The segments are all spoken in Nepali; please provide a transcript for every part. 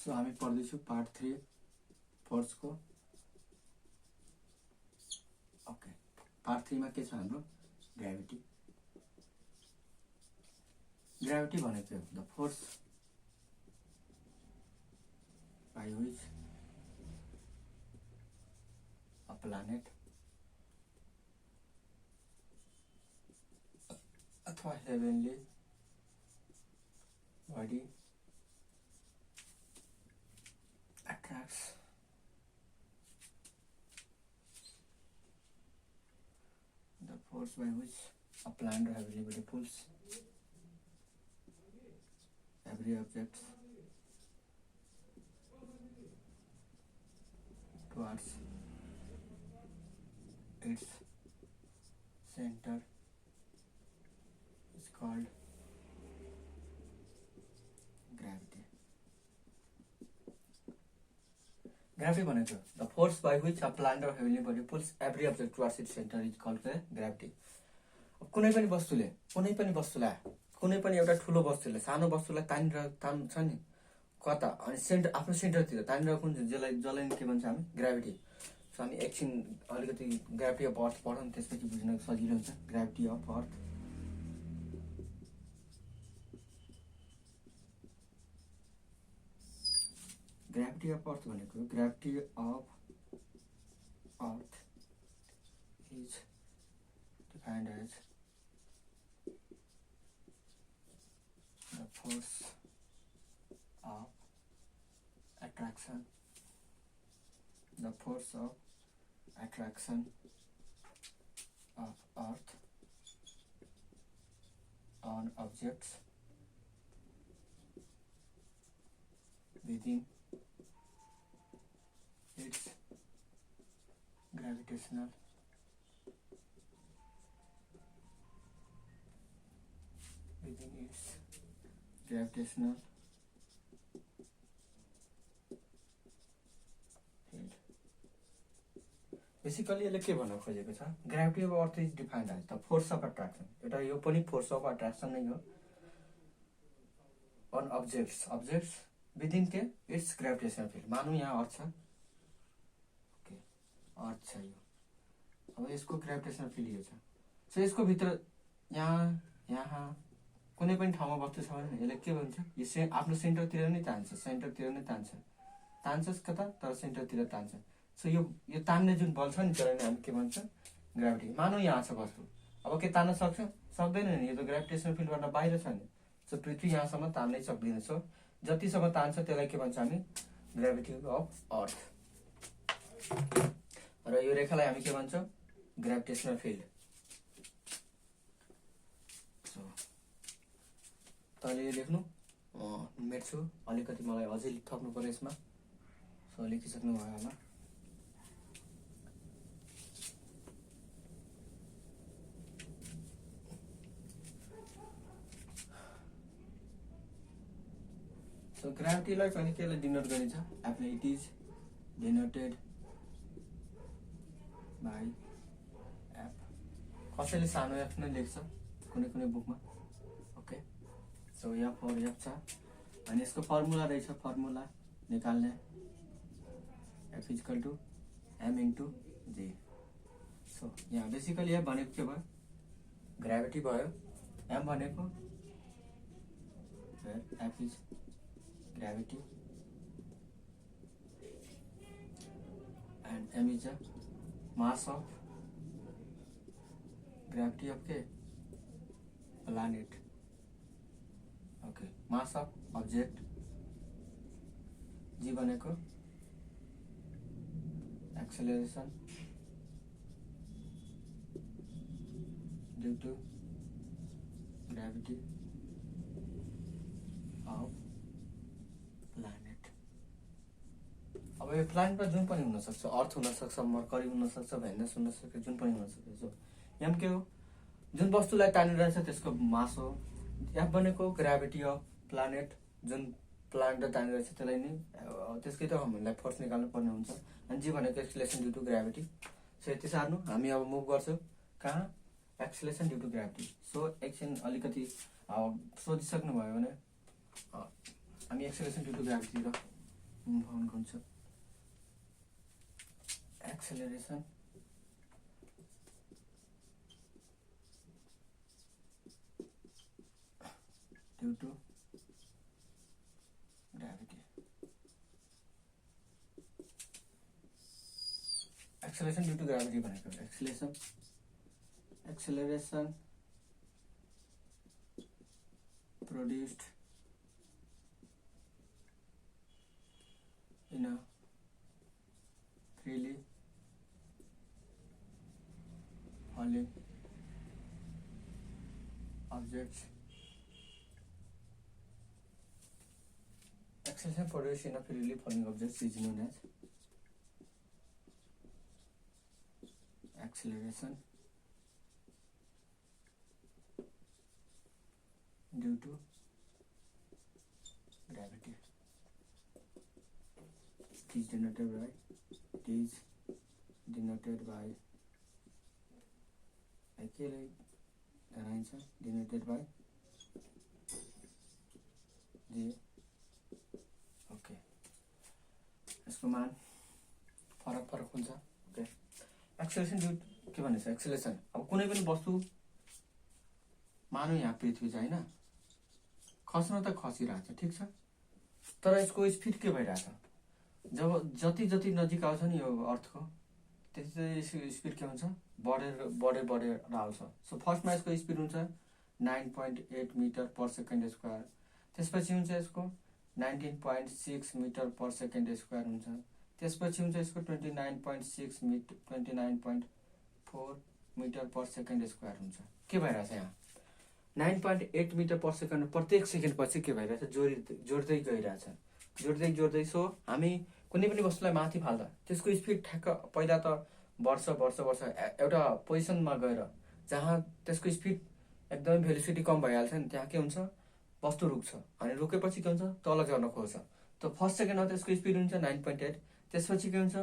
सो हामी पढ्दैछौँ पार्ट 3 फोर्सको। ओके, पार्ट 3 मा के छ हाम्रो ग्राभिटी। ग्राभिटी भनेको the force by which a planet अथवा heavenly body attracts the force by which a planet or heavenly body pulls every object towards its center is called gravity. Gravity भनेको the force by which a planet or heavenly body pulls every object towards its center is called gravity. कुनै पनि वस्तुलाई कुनै पनि एउटा ठुलो वस्तुले सानो वस्तुलाई तान्छ नि कता अनि सेन्टर आफ्नो सेन्टरतिर तानिरहेको हुन्छ जसलाई के भन्छ हामी ग्राभिटी। सो हामी एकछिन अलिकति ग्राभिटी अफ अर्थ पढौँ, त्यसपछि बुझ्न सजिलो हुन्छ। Gravity of earth gravity of earth भनेको gravity of earth is defined as the force of attraction of earth on objects within its gravitational field. Basically यसले के भन्न खोजेको छ, gravity of earth is defined as the force of attraction. एउटा यो पनि फोर्स अफ एट्र्याक्सन नै हो अन अब्जेक्ट्स विदिन के इट्स ग्राभिटेसनल फिल्ड। मानौँ यहाँ अर्थ छ, अर्थ छ यो, अब यसको ग्राभिटेसनल फिल्ड यो छ। सो यसको भित्र यहाँ कुनै पनि ठाउँमा वस्तु छ भने यसले के भन्छ, यो आफ्नो सेन्टरतिर नै तान्छस् कता तर सेन्टरतिर तान्छ। सो यो तान्ने जुन बल छ नि त्यसलाई नै हामी के भन्छ, ग्राभिटी। मानौँ यहाँ छ वस्तु, अब के तान्न सक्दैन नि, यो त ग्राभिटेसनल फिल्डबाट बाहिर छ नि। सो पृथ्वी यहाँसम्म तान्नै सक्दैन। सो जतिसम्म तान्छ त्यसलाई के भन्छ हामी, ग्राभिटी अफ अर्थ। र यो रेखालाई हामी के भन्छौँ, ग्राभिटेसनल फिल्ड। सो तैँले लेख्नु, मेट्छु अलिकति, मलाई अझै थप्नु पर्यो यसमा। सो लेखिसक्नु भयो होला। सो ग्राभिटीलाई पनि केले डिनोट गरिन्छ, आफ्नो it is denoted by F. कसैले सानो एफ नै लेख्छ कुनै बुकमा। Okay, so F or F छ अनि यसको फर्मुला रहेछ, फर्मुला निकाल्ने F equal to M into G. So यहाँ बेसिकली एफ भनेको के भयो, ग्राभिटी भयो। एम भनेको F is gravity and M is a mass of gravity of के planet. Okay, mass of object g भनेको acceleration due to gravity of planet. अब यो प्लानेटमा जुन पनि हुनसक्छ, अर्थ हुनसक्छ, मर्करी हुनसक्छ, भेनस हुनसक्छ, जुन पनि हुनसक्छ। सो एम के हो, जुन वस्तुलाई तानिरहेछ त्यसको मास हो। एफ भनेको ग्राभिटी अफ प्लानेट, जुन प्लानेटलाई तानिरहेछ त्यसलाई नै, त्यसकै त हामीलाई फोर्स निकाल्नु पर्ने हुन्छ। अनि जी भनेको acceleration due to gravity. So यति सार्नु, हामी अब मुभ गर्छौँ कहाँ, acceleration due to gravity. So एकछिन अलिकति सोधिसक्नु भयो भने हामी acceleration due to gravity move on concept. Acceleration due to gravity. Acceleration due to gravity भनेको acceleration produced in a freely falling objects. Acceleration produced in a freely falling objects is known as acceleration due to gravity. It is denoted by denoted by J. Okay. यसको मान फरक हुन्छ. ओके. एक्सेलरेसन ड्यू के भन्छ एक्सेलरेसन. अब कुनै पनि वस्तु मानौ यहाँ पृथ्वी छ हैन, खस्न त खसिरहेछ, ठीक छ, तर यसको स्पिड के भइरहेछ, जब जति नजिक आउँछ नि यो अर्थको त्यति स्पिड के हुन्छ, बढेर आउँछ. सो फर्स्टमा यसको स्पिड हुन्छ 9.8 मिटर पर सेकेन्ड स्क्वायर, त्यसपछि हुन्छ यसको 19.6 मिटर पर सेकेन्ड स्क्वायर हुन्छ, त्यसपछि हुन्छ यसको 29.6 metre 29.4 metre per second square हुन्छ. के भइरहेछ यहाँ 9.8 मिटर पर सेकेन्ड प्रत्येक सेकेन्ड पछि के भइरहेछ, जोड्दै गइरहेछ. सो हामी कुनै पनि वस्तुलाई माथि फाल्दा त्यसको स्पिड ठ्याक्क पहिला त वर्ष एउटा पोजिसनमा गएर जहाँ त्यसको स्पिड एकदमै भेलोसिटी कम भइहाल्छ नि, त्यहाँ के हुन्छ, वस्तु रुक्छ, अनि रुकेपछि के हुन्छ, तल झर्न खोज्छ. त फर्स्ट सेकेन्डमा त्यसको स्पिड हुन्छ 9.8, त्यसपछि के हुन्छ,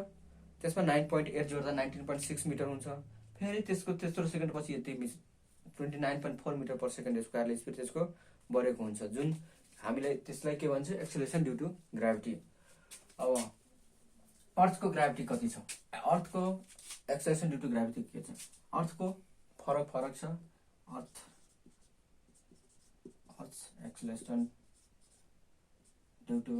त्यसमा 9.8 जोड्दा 19.6 मिटर हुन्छ, फेरि त्यसको तेस्रो सेकेन्डपछि यति 29.4 मिटर पर सेकेन्ड स्क्वायरले स्पिड त्यसको बढेको हुन्छ, जुन हामीले त्यसलाई के भन्छ, एक्सेलरेसन ड्यू टु ग्राभिटी. अब अर्थको ग्राभिटी कति छ, अर्थको एक्सेलरेसन ड्यू टु ग्राभिटी के छ, अर्थको फरक छ. अर्थ's एक्सेलरेसन ड्यू टु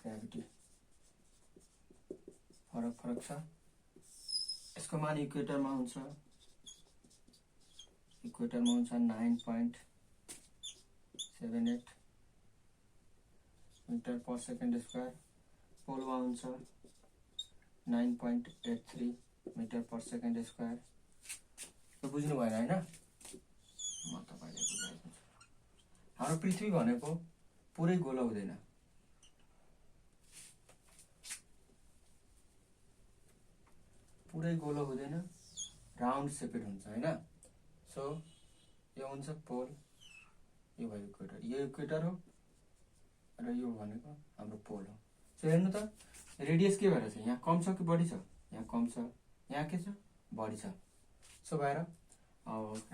ग्राभिटी फरक छ. यसको मान इक्वेटरमा हुन्छ 9.78 मिटर पर सेकेन्ड स्क्वायर, पोलमा हुन्छ 9.83 मिटर पर सेकेन्ड स्क्वायर. यो बुझ्नु भएन हैन, म तपाईलाई बुझाइदिन्छु. हाम्रो पृथ्वी भनेको पुरै गोलो हुँदैन, राउन्ड सेपेड हुन्छ हैन. सो यो हुन्छ पोल, यो भयो इक्वेटर, यो इक्वेटर हो र यो भनेको हाम्रो पोल हो. सो हेर्नु त रेडियस के भएर छ, यहाँ कम छ कि बढी छ, यहाँ कम छ, यहाँ के छ, बढी छ. सो भएर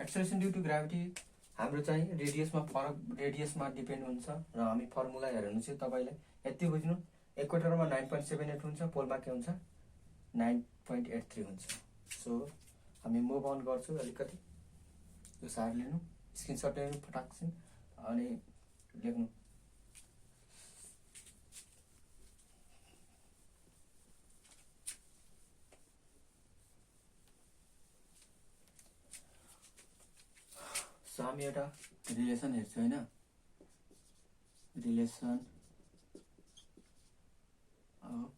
एक्सेलरेसन ड्यू टु ग्राभिटी हाम्रो चाहिँ रेडियसमा डिपेन्ड हुन्छ. र हामी फर्मुला हेर्नु चाहिँ तपाईले यति बुझ्नु, इक्वेटरमा 9.78 हुन्छ, पोलमा के हुन्छ 9.83 हुन्छ. सो हामी मुभ अन गर्छु. अलिकति यो सार लिनु, स्क्रिनसट लिनु फटाक्सिन, अनि लेख्नु. सो हामी एउटा रिलेसन हेर्छौँ हैन, relation of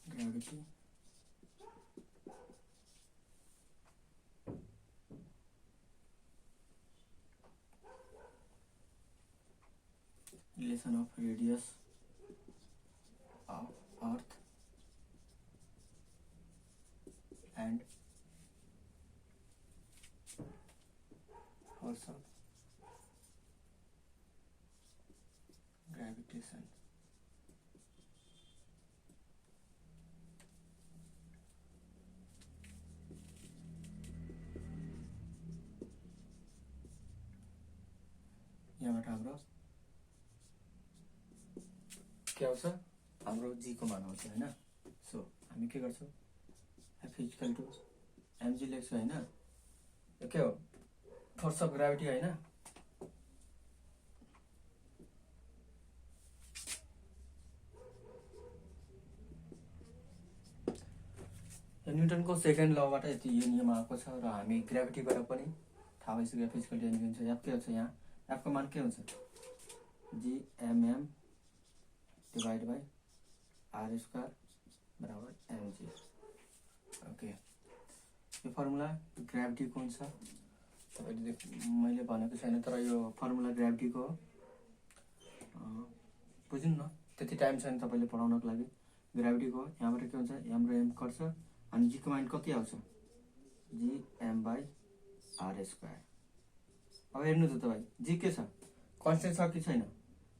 gravity relation of radius of earth and force of gravitation. यहाँबाट हाम्रो के आउँछ, हाम्रो जी को मान आउँछ होइन। सो हामी के गर्छौँ, एफ इक्वल टु एमजी लेख्छौँ होइन। यो के हो, फोर्स अफ ग्राभिटी होइन। न्युटनको सेकेन्ड लबाट यति यो नियम आएको छ र हामी ग्राभिटीबाट पनि थाहा भइसक्यो एफ इक्वल टु एमजी हुन्छ। एफ के हुन्छ, यहाँ एफको मान के हुन्छ, GMM divide by R square बराबर एमजी। ओके, यो फर्मुला ग्राभिटीको हुन्छ। तपाईँले मैले भनेको छैन तर यो फर्मुला ग्राभिटीको हो, बुझ्नु न, त्यति टाइम छैन तपाईँले पढाउनको लागि। ग्राभिटीको यहाँबाट के हुन्छ, एम र एम कट्छ अनि जीको मान कति आउँछ, जीएम बाई आर स्क्वायर। अब हेर्नु त तपाईँ, जी के छ, कन्सटेन्ट छ कि छैन,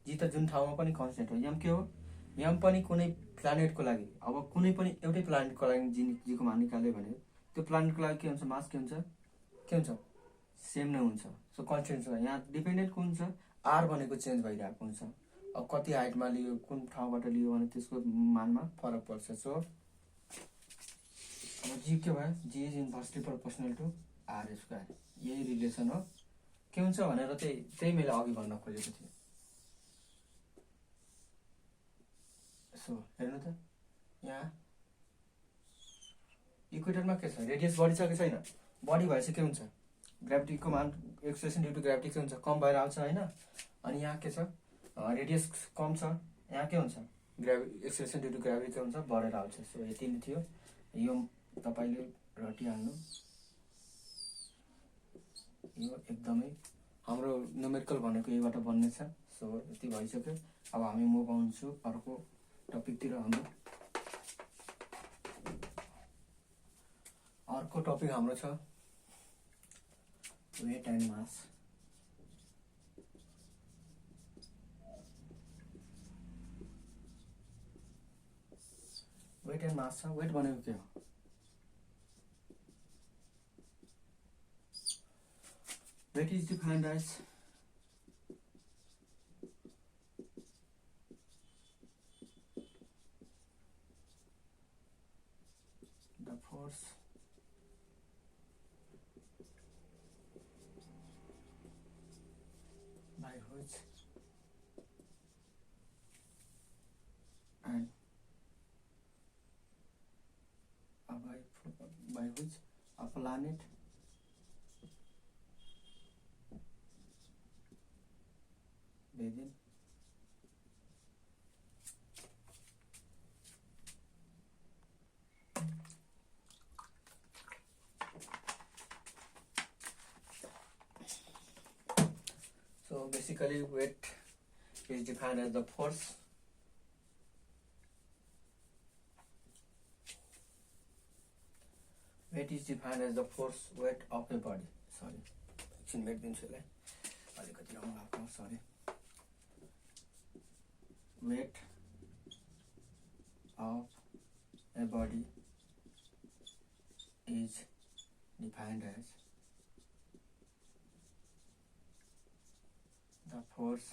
जी त जुन ठाउँमा पनि कन्सटेन्ट हो। एम के हो, एम पनि कुनै प्लानेटको लागि, अब कुनै पनि एउटै प्लानेटको लागि जीको मान निकाल्यो भने त्यो प्लानेटको लागि के हुन्छ, मास के हुन्छ सेम नै हुन्छ। सो कन्सटेन्ट छ, यहाँ डिपेन्डेन्ट कुन छ, आर भनेको चेन्ज भइरहेको हुन्छ। अब कति हाइटमा लियो, कुन ठाउँबाट लियो भने त्यसको मानमा फरक पर्छ। सो अब जी के भयो, G is inversely proportional to R square, यही रिलेसन हो। के हुन्छ भनेर त्यही मैले अघि भन्न खोजेको थिएँ। सो हेर्नु त, यहाँ इक्वेटरमा के छ, रेडियस बढी छ कि छैन, बढी भएछ के हुन्छ, ग्राभिटीको मान एक्सेलरेसन ड्यू टु ग्राभिटी के हुन्छ, कम भएर आउँछ होइन। अनि यहाँ के छ, रेडियस कम छ, यहाँ के हुन्छ, एक्सेलरेसन ड्यू टु ग्राभिटी के हुन्छ, बढेर आउँछ। सो यति नै थियो, यो तपाईँले रटिहाल्नु। यो एकदमै हाम्रो न्युमेरिकल भनेको यहीबाट बन्ने छ। सो यति भइसक्यो। अब हामी मुभ आउँछु अर्को टपिकतिर। हाम्रो अर्को टपिक हाम्रो छ weight and mass. Weight and mass छ। वेट भनेको के हो, weight is defined as the force by which and by which a planet within so basically weight is defined as the force weight of a body. Sorry, एकछिन वेट दिन्छु यसलाई, अलिकति रङ भएको, sorry. weight of a body is defined as the force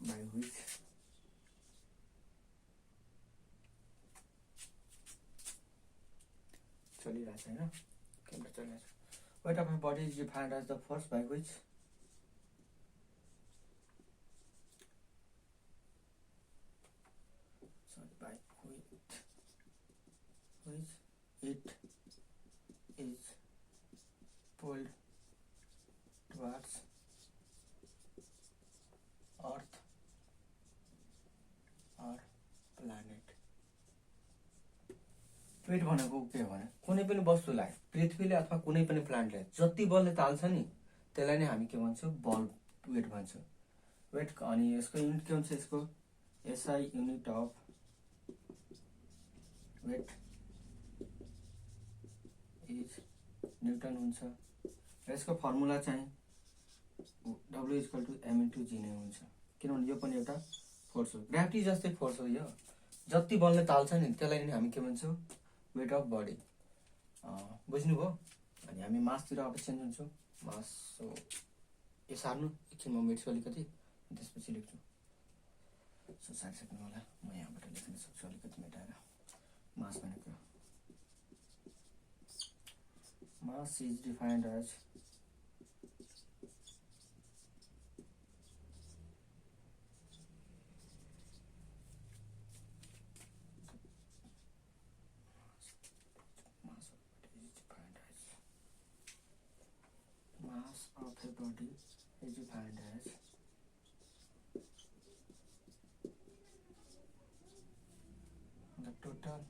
by which चलिरहेको छ होइन, क्यामेरा चलिरहेको छ। weight of a body is defined as the force by which it is pulled towards earth or planet. Weight भनेको के हो भने कुनै पनि वस्तुलाई, पृथ्वीले अथवा कुनै पनि प्लान्टले जति बलले ताल्छ नि त्यसलाई नै हामी के भन्छौँ, बल वेट भन्छौँ। वेट अनि यसको युनिट के हुन्छ, यसको SI unit of weight is newton हुन्छ। यसको फर्मुला चाहिँ W equal to M into G नै हुन्छ, किनभने यो पनि एउटा फोर्स हो, ग्राभिटी जस्तै फोर्स हो। यो जति बलले ताल्छ नि त्यसलाई नै हामी के भन्छौँ, वेट अफ बडी। बुझ्नुभयो। अनि हामी मासतिर अब चेन्ज हुन्छौँ, मास। सो यो सार्नु एकछिन म मेट्छु अलिकति त्यसपछि लेख्छु। सो सारिसक्नु होला, म यहाँबाट लेख्न सक्छु अलिकति मेटाएर। मास भनेको mass is defined as mass of a body is defined as the total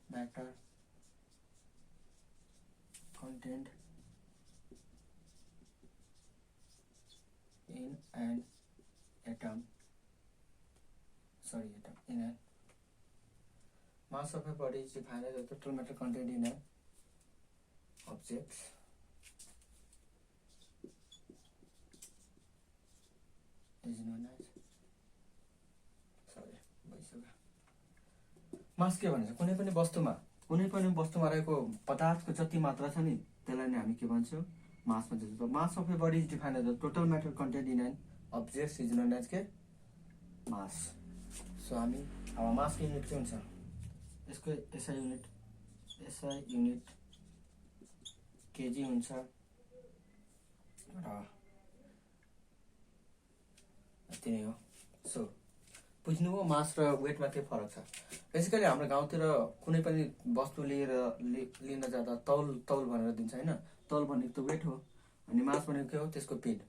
matter contained in an atom. In a mass of a body is defined as the total matter contained in an object is known as मास के भन्छ कुनै पनि वस्तुमा रहेको पदार्थको जति मात्रा छ नि त्यसलाई नै हामी के भन्छौँ मास भन्छौँ। Mass of a body is defined as the total matter content in an object is known as के मास। सो हामी अब मासको युनिट के हुन्छ, यसको एसआई युनिट केजी हुन्छ र यति नै हो। सो बुझ्नु हो मास र वेटमा के फरक छ। बेसिकली हाम्रो गाउँतिर कुनै पनि वस्तु लिन जाँदा तौल भनेर दिन्छ होइन। तौल भनेको त वेट हो अनि मास भनेको के हो, त्यसको पिड।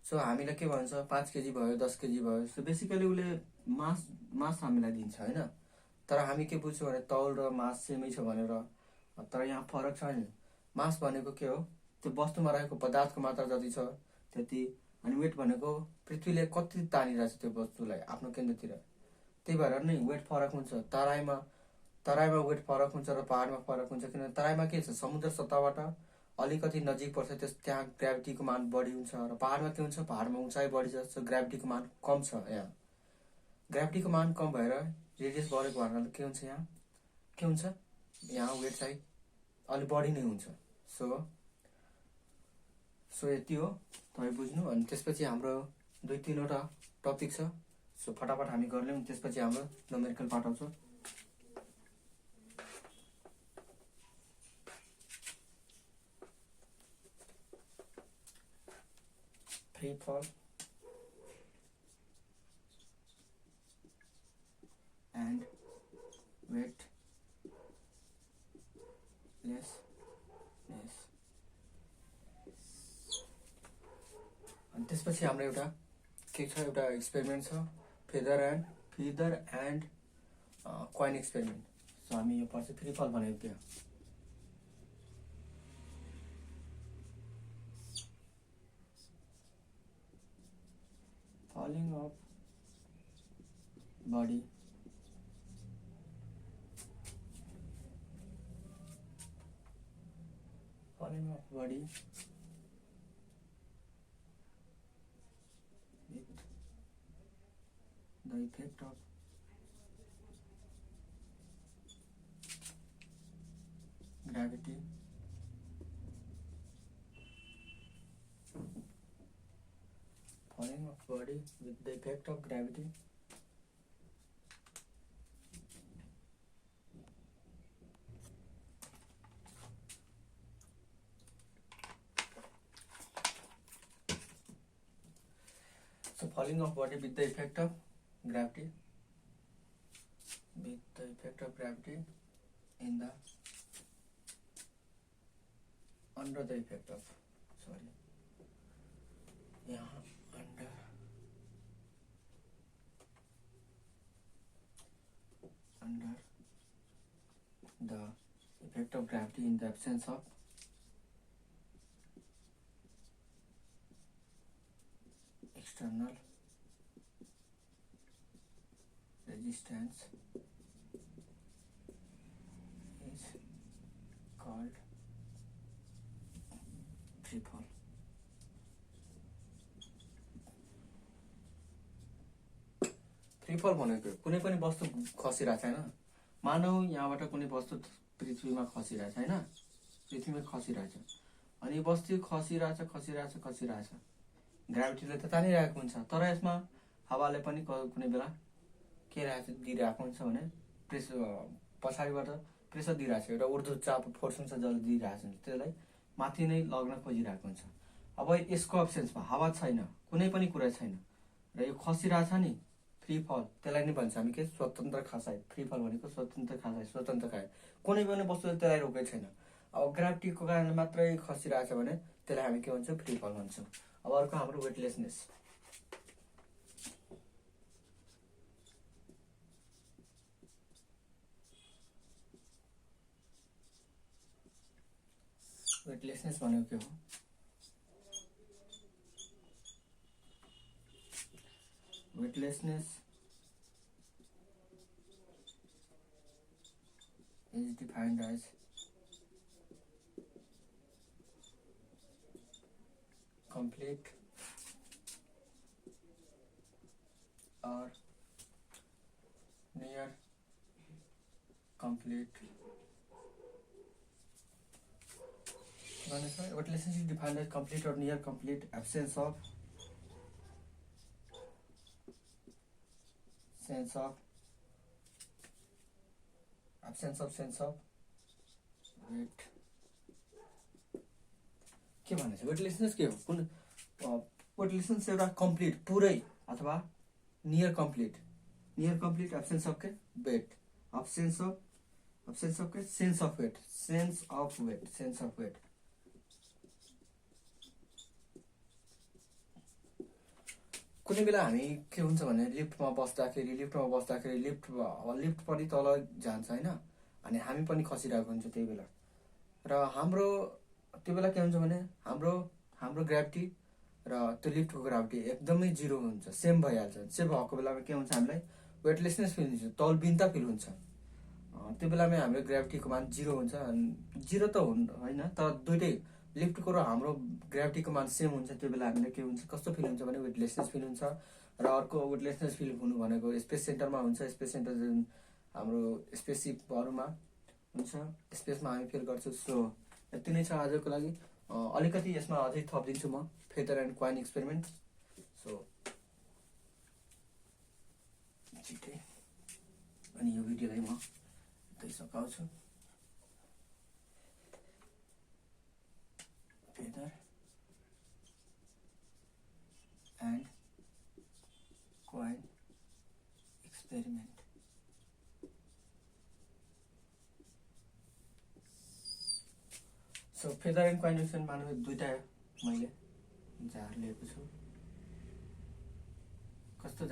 सो हामीलाई के भन्छ 5 केजी भयो 10 केजी भयो। सो बेसिकली उसले मास हामीलाई दिन्छ होइन। तर हामी के बुझ्छौँ भने तौल र मास सेमै छ भनेर। तर यहाँ फरक छ नि। मास भनेको के हो, त्यो वस्तुमा रहेको पदार्थको मात्रा जति छ त्यति, अनि वेट भनेको पृथ्वीले कति तानिरहेछ त्यो वस्तुलाई आफ्नो केन्द्रतिर। त्यही भएर नै वेट फरक हुन्छ। तराईमा वेट फरक हुन्छ र पहाडमा फरक हुन्छ। किनभने तराईमा के छ, समुद्र सतहबाट अलिकति नजिक पर्छ, त्यहाँ ग्राभिटीको मान बढी हुन्छ। र पहाडमा के हुन्छ, पहाडमा उचाइ बढी छ, सो ग्राभिटीको मान कम छ। यहाँ ग्राभिटीको मान कम भएर रेडियस बढेको हुनाले के हुन्छ, यहाँ के हुन्छ, यहाँ वेट चाहिँ अलिक बढी नै हुन्छ। सो यति हो तपाईँ बुझ्नु। अनि त्यसपछि हाम्रो 2-3वटा टपिक छ। सो फटाफट हामी गर्यौँ, त्यसपछि हाम्रो न्युमेरिकल पार्ट आउँछ। फ्री फल एन्ड वेटलेसनेस। अनि त्यसपछि हाम्रो एउटा के छ, एउटा एक्सपेरिमेन्ट छ, feather and coin experiment. So हामी यो पछि फ्री फल भनेको क्या, falling of body with the effect of gravity falling of body with the effect of gravity so falling of body with the effect of gravity in the under the effect of under the effect of gravity in the absence of external resistance is called free fall. Free फल भनेको कुनै पनि वस्तु खसिरहेको छैन। मानौ यहाँबाट कुनै वस्तु पृथ्वीमा खसिरहेछ होइन, पृथ्वीमा खसिरहेछ। अनि बस्ती खसिरहेछ ग्राभिटीले त तानिरहेको हुन्छ, तर यसमा हावाले पनि कुनै बेला के दिइरहेको हुन्छ भने प्रेसर पछाडिबाट प्रेसर दिइरहेको छ, एउटा ऊर्ध्व चाप फोर्स हुन्छ जसले दिइरहेको हुन्छ, त्यसलाई माथि नै लग्न खोजिरहेको हुन्छ। अब यसको अब्सेन्समा हावा छैन, कुनै पनि कुरा छैन र यो खसिरहेछ नि फ्री फल, त्यसलाई नै भन्छ हामी के स्वतन्त्र खसाइ। फ्री फल भनेको स्वतन्त्र खसाइ, स्वतन्त्र खाए, कुनै पनि वस्तुले त्यसलाई रोकेको छैन। अब ग्राभिटीको कारणले मात्रै खसिरहेछ भने त्यसलाई हामी के भन्छौँ, फ्री फल भन्छौँ। अब अर्को हाम्रो वेटलेसनेस। वेटलेसनेस भनेको के हो? Weightlessness is defined as complete or near complete. Wetlessness is defined as complete or near complete absence of sense of weight. के भनेछ वेटलेसनेस के हो? कुन वेटलेसनेस एउटा कम्प्लिट पुरै अथवा नियर कम्प्लिट एब्सेन्स अफ के वेट, एब्सेन्स अफ के सेन्स अफ वेट। कुनै बेला हामी के हुन्छ भने लिफ्टमा बस्दाखेरि लिफ्ट पनि तल जान्छ होइन, अनि हामी पनि खसिरहेको हुन्छ त्यही बेला। र हाम्रो त्यो बेला के हुन्छ भने हाम्रो ग्राभिटी र त्यो लिफ्टको ग्राभिटी एकदमै जिरो हुन्छ, सेम भइहाल्छ। सेम भएको बेलामा के हुन्छ, हामीलाई वेटलेसनेस फिल हुन्छ, तलबिन्ता फिल हुन्छ। त्यो बेलामा हाम्रो ग्राभिटीको मान जिरो हुन्छ। जिरो त होइन, तर दुइटै लिफ्टको र हाम्रो ग्राभिटीको मान सेम हुन्छ। त्यो बेला हामीलाई के हुन्छ, कस्तो फिल हुन्छ भने वेटलेसनेस फिल हुन्छ। र अर्को वेटलेसनेस फिल हुनु भनेको स्पेस सेन्टरमा हुन्छ। स्पेस सेन्टर जुन हाम्रो स्पेससिपहरूमा हुन्छ, स्पेसमा हामी फिल गर्छौँ। सो यति नै छ आजको लागि। अलिकति यसमा अझै थपिदिन्छु म, feather and coin experiment. So छिट्टै अनि यो भिडियोलाई म यतै सकाउँछु। Feather and coin experiment. So feather and coin experiment मानव दुईटा मैले जार लिएको छु। कस्तो